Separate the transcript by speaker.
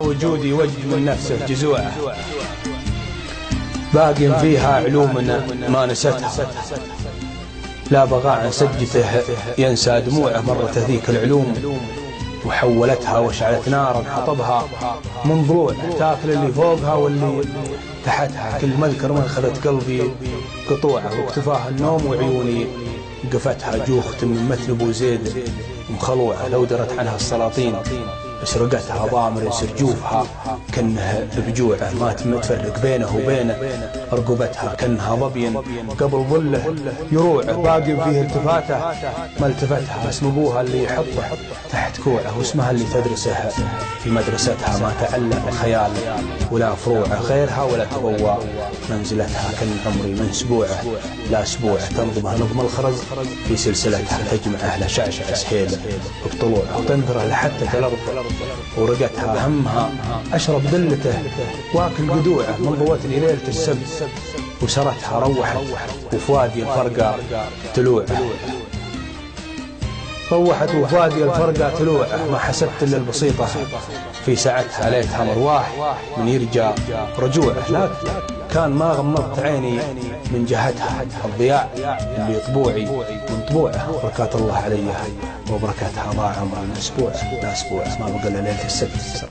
Speaker 1: وجودي وجد من نفسه جزوعه، باق فيها علومنا ما نستها، لا بغى عن سجته ينسى دموعه. مرت ذيك العلوم وحولتها وشعلت نارا حطبها من ضلوع، تاكل اللي فوقها واللي تحتها. كل مذكر من خذت قلبي قطوعه، واكتفاها النوم وعيوني قفتها. جوخت من مثل ابو زيد مخلوعه، لو درت عنها السلاطين سرقتها. ضامر يسر جوفها كأنها بجوعه، ما تفرق بينه وبين رقبتها. كأنها ظبي قبل ظله يروعه، باقي فيه التفاته ما التفتها. اسم ابوها اللي يحطه تحت كوعه، واسمها اللي تدرسه في مدرستها. ما تعلم الخيال ولا فروعه، غيرها ولا تبوى منزلتها. كان عمري من اسبوعه لا اسبوعه، تنظمها نظم الخرز في سلسلتها. تجمع اهل شعشع سهيل بطلوعه، وتنثره لحتى الارض ورقتها. همها اشرب دلته واكل قدوعه، من ضوتني ليله السبت وسرتها. روحت وفؤادي الفرقه تلوعه، روحت وفؤادي الفرقه تلوعه. ما حسبت الا البسيطه في ساعتها، ليتها مرواح من يرجى رجوعه. لا كان ما غمضت عيني من جهتها، الضياع اللي طبوعي من طبوعه. بركات الله علي وبركاتها، ضاع عمري من اسبوع لا اسبوع، ما بقى الا ليله السبت.